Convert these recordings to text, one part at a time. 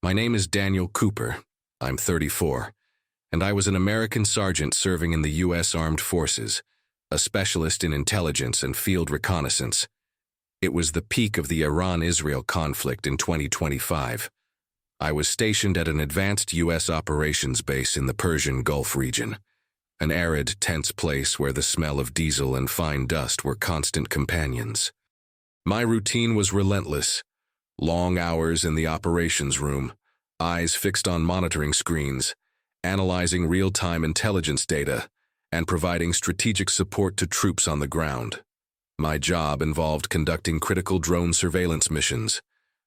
My name is Daniel Cooper. I'm 34, and I was an American sergeant serving in the U.S. Armed Forces, a specialist in intelligence and field reconnaissance. It was the peak of the Iran-Israel conflict in 2025. I was stationed at an advanced U.S. operations base in the Persian Gulf region, an arid, tense place where the smell of diesel and fine dust were constant companions. My routine was relentless. Long hours in the operations room, eyes fixed on monitoring screens, analyzing real-time intelligence data, and providing strategic support to troops on the ground. My job involved conducting critical drone surveillance missions,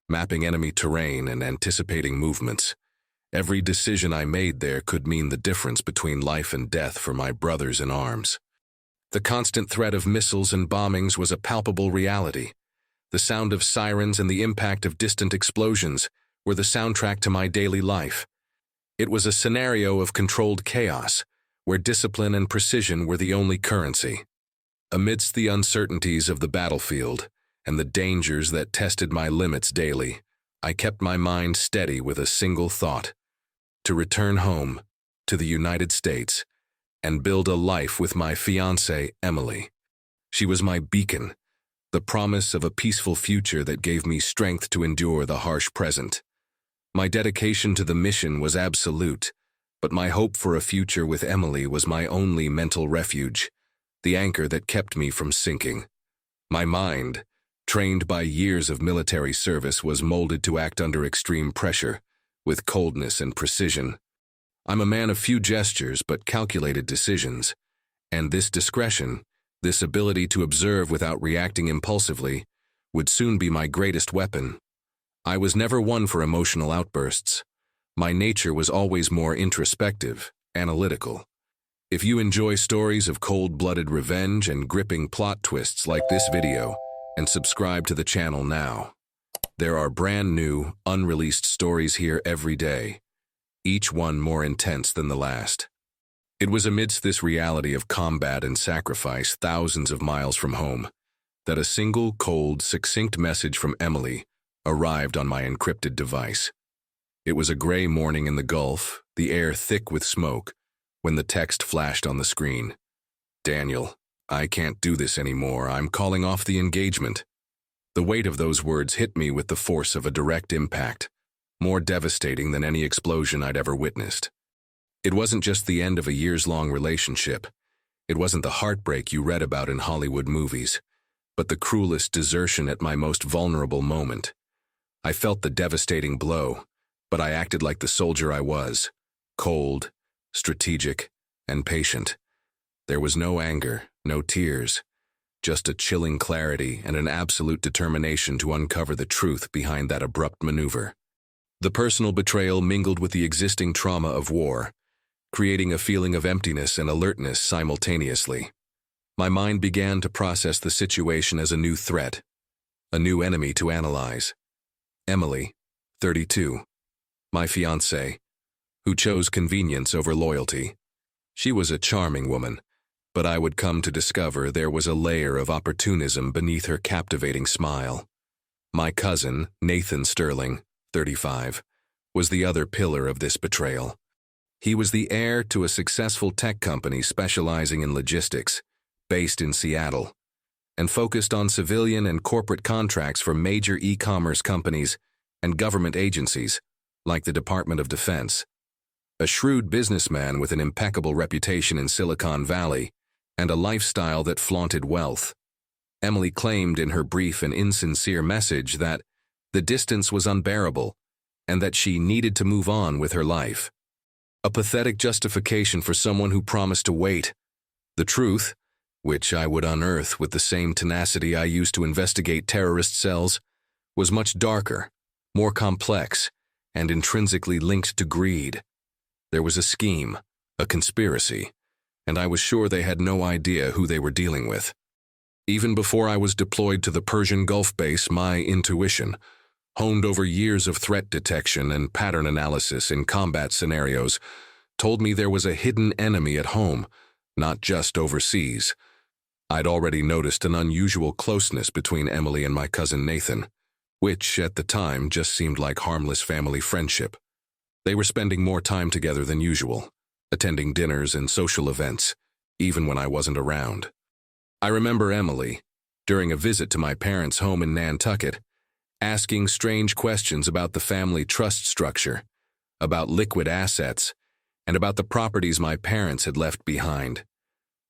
mapping enemy terrain and anticipating movements. Every decision I made there could mean the difference between life and death for my brothers in arms. The constant threat of missiles and bombings was a palpable reality. The sound of sirens and the impact of distant explosions were the soundtrack to my daily life. It was a scenario of controlled chaos, where discipline and precision were the only currency. Amidst the uncertainties of the battlefield and the dangers that tested my limits daily, I kept my mind steady with a single thought: to return home, to the United States, and build a life with my fiancée, Emily. She was my beacon, the promise of a peaceful future that gave me strength to endure the harsh present. My dedication to the mission was absolute, but my hope for a future with Emily was my only mental refuge, the anchor that kept me from sinking. My mind, trained by years of military service, was molded to act under extreme pressure, with coldness and precision. I'm a man of few gestures but calculated decisions, and this discretion, this ability to observe without reacting impulsively, would soon be my greatest weapon. I was never one for emotional outbursts. My nature was always more introspective, analytical. If you enjoy stories of cold-blooded revenge and gripping plot twists like this video, and subscribe to the channel now. There are brand new, unreleased stories here every day, each one more intense than the last. It was amidst this reality of combat and sacrifice thousands of miles from home that a single, cold, succinct message from Emily arrived on my encrypted device. It was a gray morning in the Gulf, the air thick with smoke, when the text flashed on the screen. "Daniel, I can't do this anymore. I'm calling off the engagement." The weight of those words hit me with the force of a direct impact, more devastating than any explosion I'd ever witnessed. It wasn't just the end of a years-long relationship. It wasn't the heartbreak you read about in Hollywood movies, but the cruelest desertion at my most vulnerable moment. I felt the devastating blow, but I acted like the soldier I was, cold, strategic, and patient. There was no anger, no tears, just a chilling clarity and an absolute determination to uncover the truth behind that abrupt maneuver. The personal betrayal mingled with the existing trauma of war, creating a feeling of emptiness and alertness simultaneously. My mind began to process the situation as a new threat, a new enemy to analyze. Emily, 32, my fiancée, who chose convenience over loyalty. She was a charming woman, but I would come to discover there was a layer of opportunism beneath her captivating smile. My cousin, Nathan Sterling, 35, was the other pillar of this betrayal. He was the heir to a successful tech company specializing in logistics, based in Seattle, and focused on civilian and corporate contracts for major e-commerce companies and government agencies, like the Department of Defense. A shrewd businessman with an impeccable reputation in Silicon Valley and a lifestyle that flaunted wealth. Emily claimed in her brief and insincere message that the distance was unbearable and that she needed to move on with her life. A pathetic justification for someone who promised to wait. The truth, which I would unearth with the same tenacity I used to investigate terrorist cells, was much darker, more complex, and intrinsically linked to greed. There was a scheme, a conspiracy, and I was sure they had no idea who they were dealing with. Even before I was deployed to the Persian Gulf base, my intuition, honed over years of threat detection and pattern analysis in combat scenarios, told me there was a hidden enemy at home, not just overseas. I'd already noticed an unusual closeness between Emily and my cousin Nathan. which at the time just seemed like harmless family friendship. They were spending more time together than usual, attending dinners and social events, even when I wasn't around. I remember Emily, during a visit to my parents' home in Nantucket, asking strange questions about the family trust structure, about liquid assets, and about the properties my parents had left behind.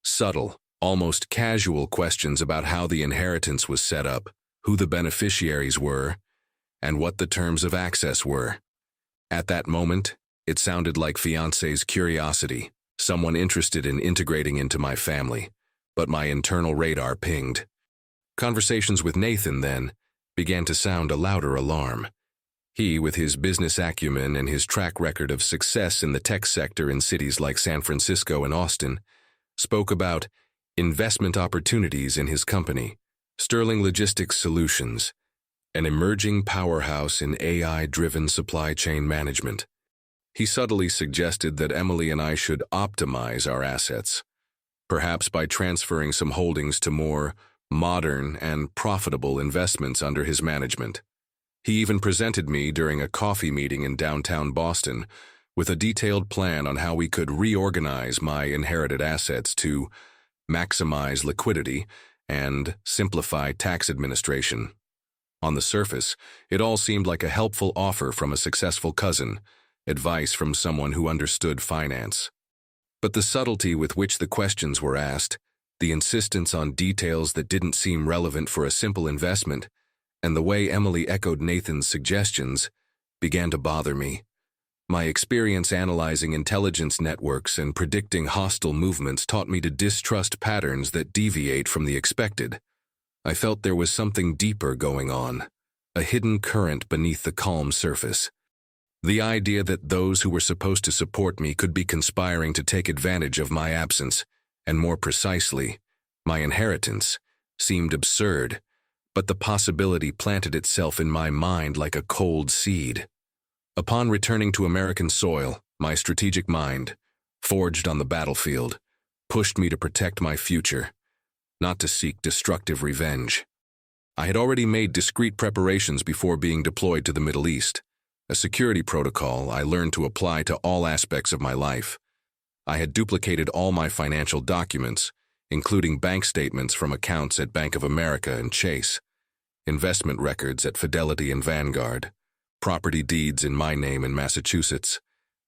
Subtle, almost casual questions about how the inheritance was set up, who the beneficiaries were, and what the terms of access were. At that moment, it sounded like Fiancée's curiosity, someone interested in integrating into my family, but my internal radar pinged. Conversations with Nathan, then, began to sound a louder alarm. He, with his business acumen and his track record of success in the tech sector in cities like San Francisco and Austin, spoke about investment opportunities in his company, Sterling Logistics Solutions, an emerging powerhouse in AI-driven supply chain management. He subtly suggested that Emily and I should optimize our assets, perhaps by transferring some holdings to more modern and profitable investments under his management. He even presented me during a coffee meeting in downtown Boston with a detailed plan on how we could reorganize my inherited assets to maximize liquidity and simplify tax administration. On the surface, it all seemed like a helpful offer from a successful cousin, advice from someone who understood finance. But the subtlety with which the questions were asked, the insistence on details that didn't seem relevant for a simple investment, and the way Emily echoed Nathan's suggestions began to bother me. My experience analyzing intelligence networks and predicting hostile movements taught me to distrust patterns that deviate from the expected. I felt there was something deeper going on, a hidden current beneath the calm surface. The idea that those who were supposed to support me could be conspiring to take advantage of my absence, and more precisely, my inheritance, seemed absurd, but the possibility planted itself in my mind like a cold seed. Upon returning to American soil, my strategic mind, forged on the battlefield, pushed me to protect my future, not to seek destructive revenge. I had already made discreet preparations before being deployed to the Middle East, a security protocol I learned to apply to all aspects of my life. I had duplicated all my financial documents, including bank statements from accounts at Bank of America and Chase, investment records at Fidelity and Vanguard, property deeds in my name in Massachusetts,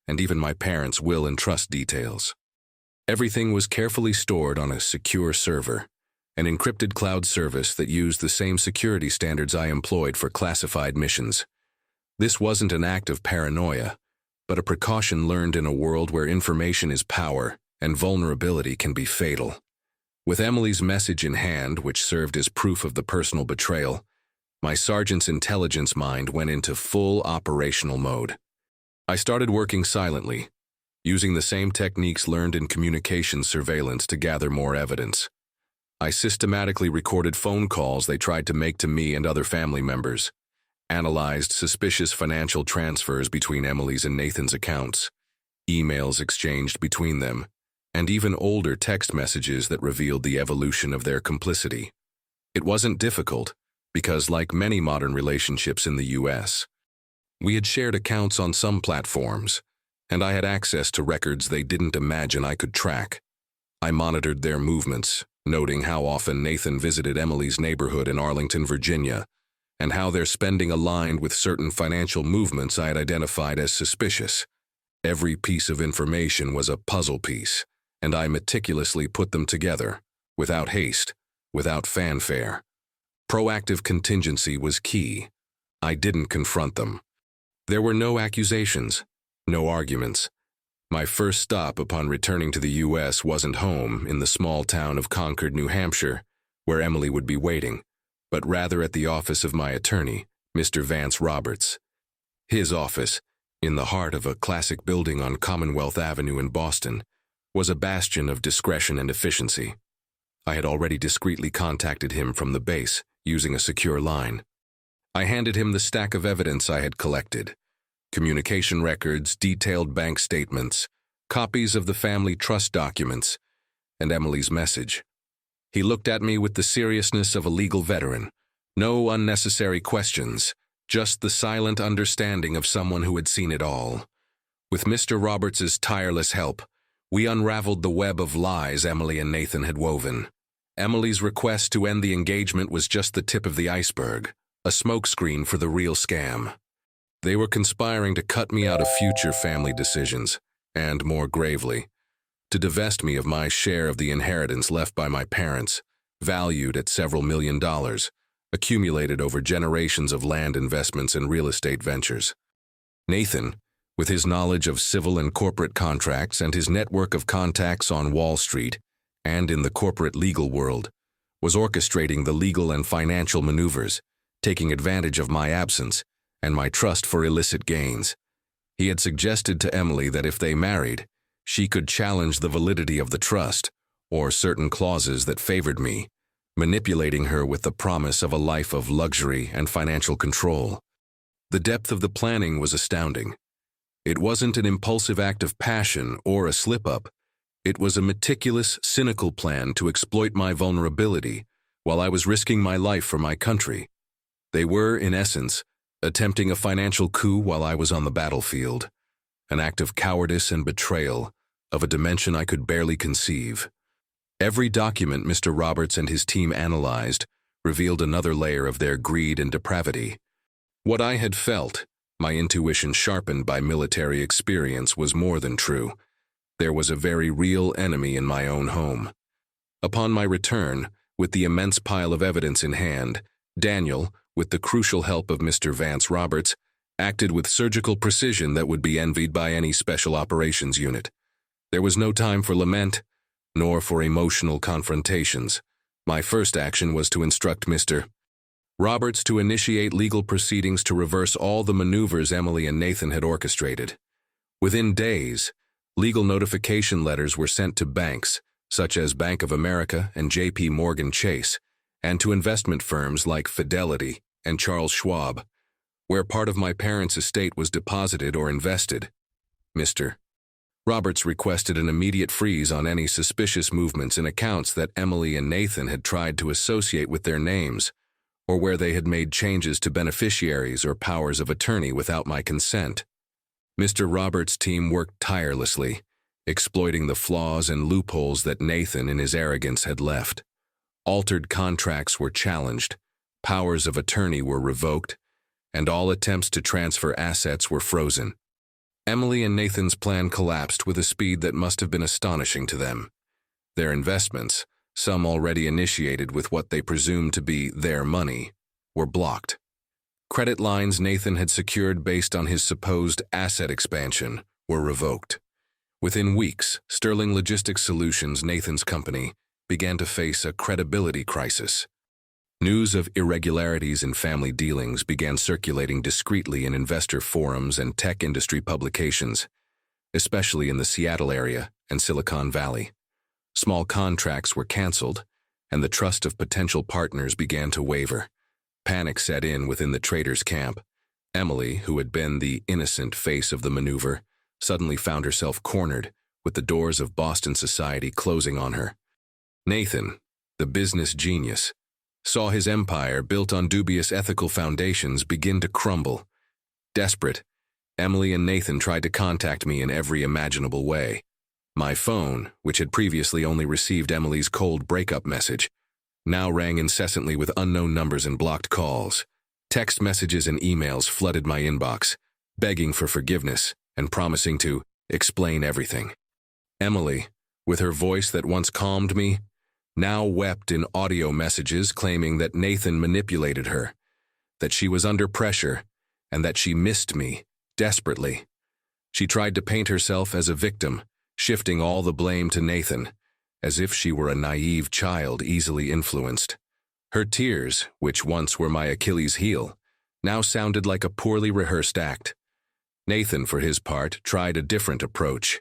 and even my parents' will and trust details. Everything was carefully stored on a secure server, an encrypted cloud service that used the same security standards I employed for classified missions. This wasn't an act of paranoia, but a precaution learned in a world where information is power and vulnerability can be fatal. With Emily's message in hand, which served as proof of the personal betrayal, my sergeant's intelligence mind went into full operational mode. I started working silently, using the same techniques learned in communications surveillance to gather more evidence. I systematically recorded phone calls they tried to make to me and other family members, analyzed suspicious financial transfers between Emily's and Nathan's accounts, emails exchanged between them, and even older text messages that revealed the evolution of their complicity. It wasn't difficult, because like many modern relationships in the U.S., we had shared accounts on some platforms, and I had access to records they didn't imagine I could track. I monitored their movements, noting how often Nathan visited Emily's neighborhood in Arlington, Virginia, and how their spending aligned with certain financial movements I had identified as suspicious. Every piece of information was a puzzle piece, and I meticulously put them together, without haste, without fanfare. Proactive contingency was key. I didn't confront them. There were no accusations, no arguments. My first stop upon returning to the U.S. wasn't home in the small town of Concord, New Hampshire, where Emily would be waiting, but rather at the office of my attorney, Mr. Vance Roberts. His office, in the heart of a classic building on Commonwealth Avenue in Boston, was a bastion of discretion and efficiency. I had already discreetly contacted him from the base, using a secure line. I handed him the stack of evidence I had collected: communication records, detailed bank statements, copies of the family trust documents, and Emily's message. He looked at me with the seriousness of a legal veteran, No unnecessary questions, just the silent understanding of someone who had seen it all. With Mr. Roberts's tireless help, we unraveled the web of lies Emily and Nathan had woven. Emily's request to end the engagement was just the tip of the iceberg, a smokescreen for the real scam. They were conspiring to cut me out of future family decisions, and, more gravely, to divest me of my share of the inheritance left by my parents, valued at several $1,000,000, accumulated over generations of land investments and real estate ventures. Nathan, with his knowledge of civil and corporate contracts and his network of contacts on Wall Street and in the corporate legal world, was orchestrating the legal and financial maneuvers, taking advantage of my absence and my trust for illicit gains. He had suggested to Emily that if they married, she could challenge the validity of the trust or certain clauses that favored me, manipulating her with the promise of a life of luxury and financial control. The depth of the planning was astounding. It wasn't an impulsive act of passion or a slip-up. It was a meticulous, cynical plan to exploit my vulnerability while I was risking my life for my country. They were, in essence, attempting a financial coup while I was on the battlefield, an act of cowardice and betrayal of a dimension I could barely conceive. Every document Mr. Roberts and his team analyzed revealed another layer of their greed and depravity. What I had felt, my intuition sharpened by military experience, was more than true. There was a very real enemy in my own home. Upon my return, with the immense pile of evidence in hand, Daniel, with the crucial help of Mr. Vance Roberts, acted with surgical precision that would be envied by any special operations unit. There was no time for lament, nor for emotional confrontations. My first action was to instruct Mr. Roberts to initiate legal proceedings to reverse all the maneuvers Emily and Nathan had orchestrated. Within days, legal notification letters were sent to banks, such as Bank of America and J.P. Morgan Chase, and to investment firms like Fidelity and Charles Schwab, where part of my parents' estate was deposited or invested. Mr. Roberts requested an immediate freeze on any suspicious movements in accounts that Emily and Nathan had tried to associate with their names, or where they had made changes to beneficiaries or powers of attorney without my consent. Mr. Roberts' team worked tirelessly, exploiting the flaws and loopholes that Nathan in his arrogance had left. Altered contracts were challenged, powers of attorney were revoked, and all attempts to transfer assets were frozen. Emily and Nathan's plan collapsed with a speed that must have been astonishing to them. Their investments, some already initiated with what they presumed to be their money, were blocked. Credit lines Nathan had secured based on his supposed asset expansion were revoked. Within weeks, Sterling Logistics Solutions, Nathan's company, began to face a credibility crisis. News of irregularities in family dealings began circulating discreetly in investor forums and tech industry publications, especially in the Seattle area and Silicon Valley. Small contracts were canceled, and the trust of potential partners began to waver. Panic set in within the traders' camp. Emily, who had been the innocent face of the maneuver, suddenly found herself cornered, with the doors of Boston society closing on her. Nathan, the business genius, saw his empire built on dubious ethical foundations begin to crumble. Desperate, Emily and Nathan tried to contact me in every imaginable way. My phone, which had previously only received Emily's cold breakup message, now rang incessantly with unknown numbers and blocked calls. Text messages and emails flooded my inbox, begging for forgiveness and promising to explain everything. Emily, with her voice that once calmed me, now wept in audio messages claiming that Nathan manipulated her, that she was under pressure, and that she missed me desperately. She tried to paint herself as a victim, shifting all the blame to Nathan, as if she were a naive child easily influenced. Her tears, which once were my Achilles heel, now sounded like a poorly rehearsed act. Nathan, for his part, tried a different approach.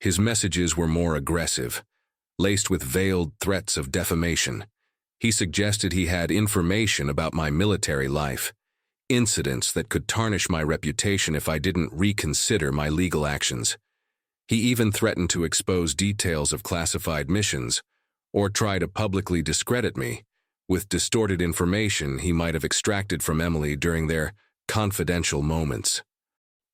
His messages were more aggressive, laced with veiled threats of defamation. He suggested he had information about my military life, incidents that could tarnish my reputation if I didn't reconsider my legal actions. He even threatened to expose details of classified missions or try to publicly discredit me, with distorted information he might have extracted from Emily during their confidential moments.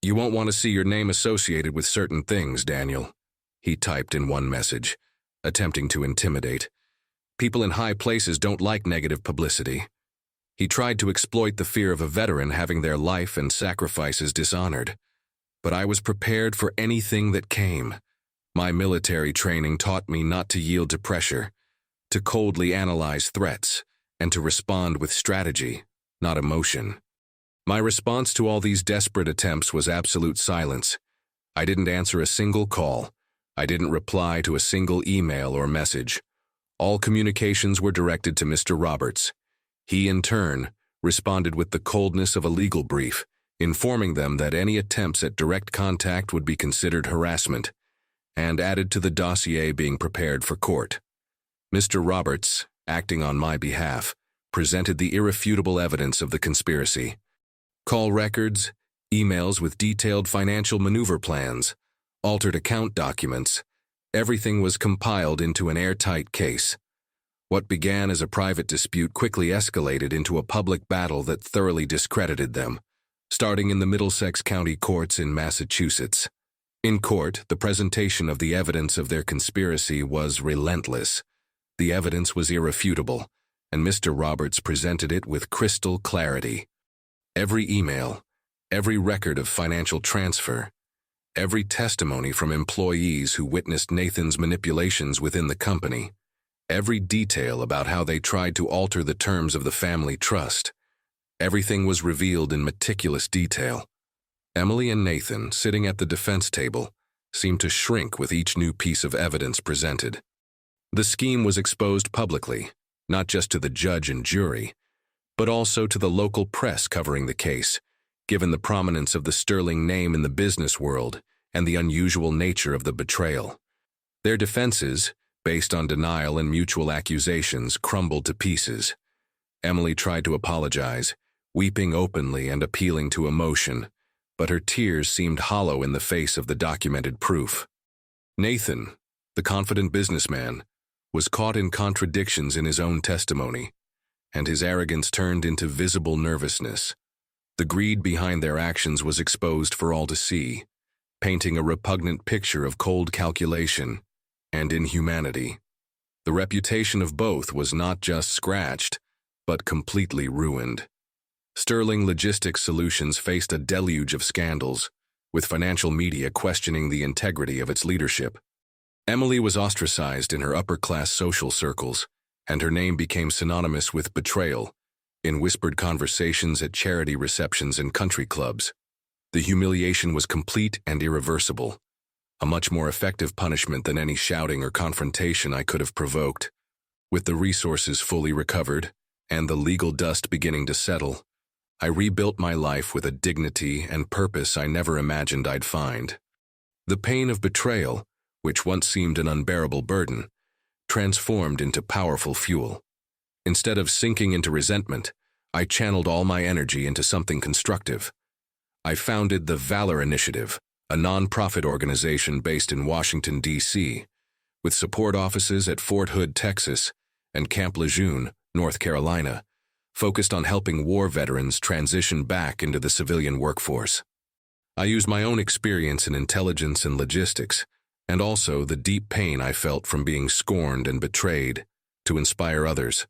"You won't want to see your name associated with certain things, Daniel," he typed in one message, attempting to intimidate. "People in high places don't like negative publicity." He tried to exploit the fear of a veteran having their life and sacrifices dishonored. But I was prepared for anything that came. My military training taught me not to yield to pressure, to coldly analyze threats, and to respond with strategy, not emotion. My response to all these desperate attempts was absolute silence. I didn't answer a single call. I didn't reply to a single email or message. All communications were directed to Mr. Roberts. He, in turn, responded with the coldness of a legal brief, informing them that any attempts at direct contact would be considered harassment, and added to the dossier being prepared for court. Mr. Roberts, acting on my behalf, presented the irrefutable evidence of the conspiracy. Call records, emails with detailed financial maneuver plans, altered account documents, everything was compiled into an airtight case. What began as a private dispute quickly escalated into a public battle that thoroughly discredited them, starting in the Middlesex County courts in Massachusetts. In court, the presentation of the evidence of their conspiracy was relentless. The evidence was irrefutable, and Mr. Roberts presented it with crystal clarity. Every email, every record of financial transfer, every testimony from employees who witnessed Nathan's manipulations within the company, every detail about how they tried to alter the terms of the family trust. Everything was revealed in meticulous detail. Emily and Nathan, sitting at the defense table, seemed to shrink with each new piece of evidence presented. The scheme was exposed publicly, not just to the judge and jury, but also to the local press covering the case, given the prominence of the sterling name in the business world and the unusual nature of the betrayal. Their defenses, based on denial and mutual accusations, crumbled to pieces. Emily tried to apologize, weeping openly and appealing to emotion, but her tears seemed hollow in the face of the documented proof. Nathan, the confident businessman, was caught in contradictions in his own testimony, and his arrogance turned into visible nervousness. The greed behind their actions was exposed for all to see, painting a repugnant picture of cold calculation and inhumanity. The reputation of both was not just scratched, but completely ruined. Sterling Logistics Solutions faced a deluge of scandals, with financial media questioning the integrity of its leadership. Emily was ostracized in her upper-class social circles, and her name became synonymous with betrayal in whispered conversations at charity receptions and country clubs. The humiliation was complete and irreversible, a much more effective punishment than any shouting or confrontation I could have provoked. With the resources fully recovered and the legal dust beginning to settle, I rebuilt my life with a dignity and purpose I never imagined I'd find. The pain of betrayal, which once seemed an unbearable burden, transformed into powerful fuel. Instead of sinking into resentment, I channeled all my energy into something constructive. I founded the Valor Initiative, a non-profit organization based in Washington, D.C., with support offices at Fort Hood, Texas, and Camp Lejeune, North Carolina, focused on helping war veterans transition back into the civilian workforce. I used my own experience in intelligence and logistics, and also the deep pain I felt from being scorned and betrayed, to inspire others.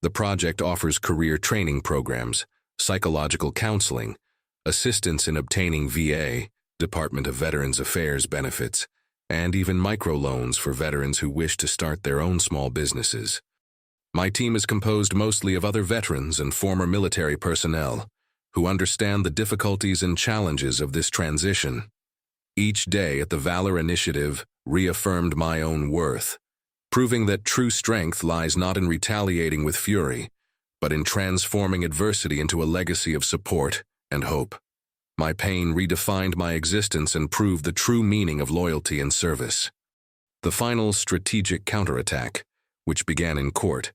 The project offers career training programs, psychological counseling, assistance in obtaining VA, Department of Veterans Affairs benefits, and even microloans for veterans who wish to start their own small businesses. My team is composed mostly of other veterans and former military personnel who understand the difficulties and challenges of this transition. Each day at the Valor Initiative reaffirmed my own worth, proving that true strength lies not in retaliating with fury, but in transforming adversity into a legacy of support and hope. My pain redefined my existence and proved the true meaning of loyalty and service. The final strategic counterattack, which began in court,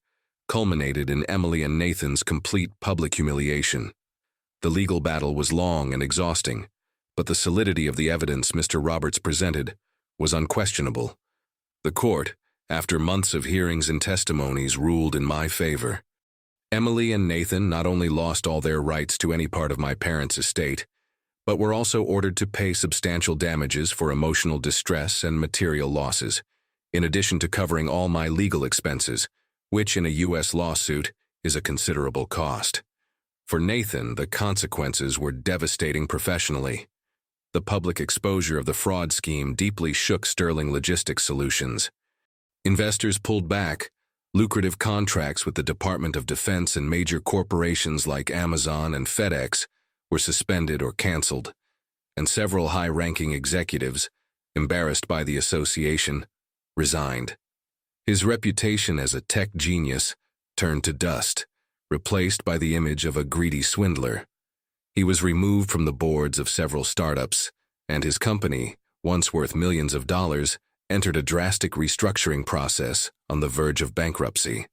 culminated in Emily and Nathan's complete public humiliation. The legal battle was long and exhausting, but the solidity of the evidence Mr. Roberts presented was unquestionable. The court, after months of hearings and testimonies, ruled in my favor, Emily and Nathan not only lost all their rights to any part of my parents' estate, but were also ordered to pay substantial damages for emotional distress and material losses, in addition to covering all my legal expenses, which in a U.S. lawsuit is a considerable cost. For Nathan, the consequences were devastating professionally. The public exposure of the fraud scheme deeply shook Sterling Logistics Solutions. Investors pulled back. Lucrative contracts with the Department of Defense and major corporations like Amazon and FedEx were suspended or canceled, and several high-ranking executives, embarrassed by the association, resigned. His reputation as a tech genius turned to dust, replaced by the image of a greedy swindler. He was removed from the boards of several startups, and his company, once worth millions of dollars, entered a drastic restructuring process on the verge of bankruptcy.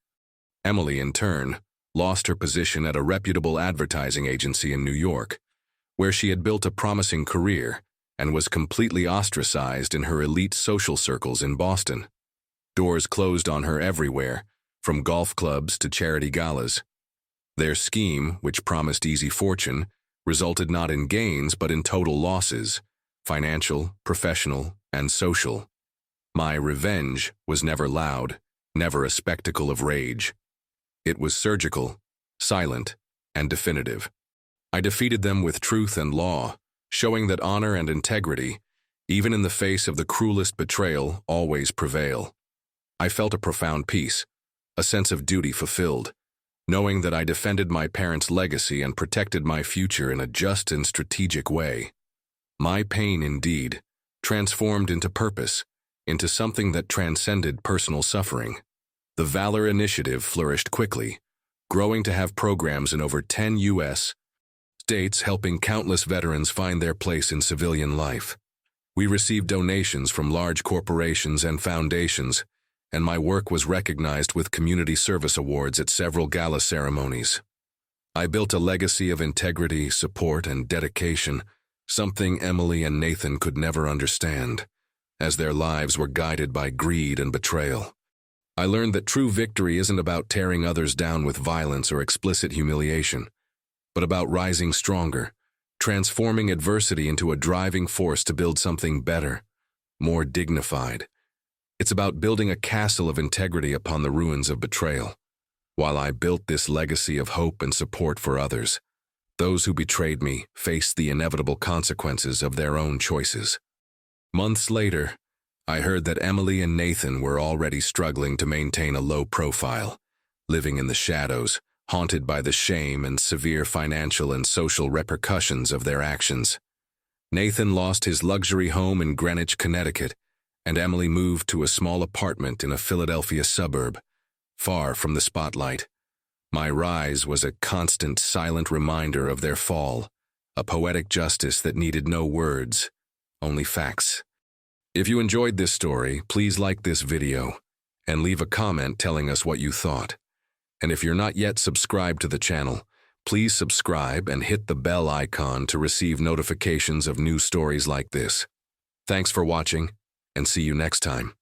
Emily, in turn, lost her position at a reputable advertising agency in New York, where she had built a promising career and was completely ostracized in her elite social circles in Boston. Doors closed on her everywhere, from golf clubs to charity galas. Their scheme, which promised easy fortune, resulted not in gains but in total losses, financial, professional, and social. My revenge was never loud, never a spectacle of rage. It was surgical, silent, and definitive. I defeated them with truth and law, showing that honor and integrity, even in the face of the cruelest betrayal, always prevail. I felt a profound peace, a sense of duty fulfilled, knowing that I defended my parents' legacy and protected my future in a just and strategic way. My pain, indeed, transformed into purpose, into something that transcended personal suffering. The Valor Initiative flourished quickly, growing to have programs in over 10 U.S. states, helping countless veterans find their place in civilian life. We received donations from large corporations and foundations, and my work was recognized with community service awards at several gala ceremonies. I built a legacy of integrity, support, and dedication, something Emily and Nathan could never understand, as their lives were guided by greed and betrayal. I learned that true victory isn't about tearing others down with violence or explicit humiliation, but about rising stronger, transforming adversity into a driving force to build something better, more dignified. It's about building a castle of integrity upon the ruins of betrayal. While I built this legacy of hope and support for others, those who betrayed me faced the inevitable consequences of their own choices. Months later, I heard that Emily and Nathan were already struggling to maintain a low profile, living in the shadows, haunted by the shame and severe financial and social repercussions of their actions. Nathan lost his luxury home in Greenwich, Connecticut, and Emily moved to a small apartment in a Philadelphia suburb, far from the spotlight. My rise was a constant, silent reminder of their fall, a poetic justice that needed no words, only facts. If you enjoyed this story, please like this video and leave a comment telling us what you thought. And if you're not yet subscribed to the channel, please subscribe and hit the bell icon to receive notifications of new stories like this. Thanks for watching, and see you next time.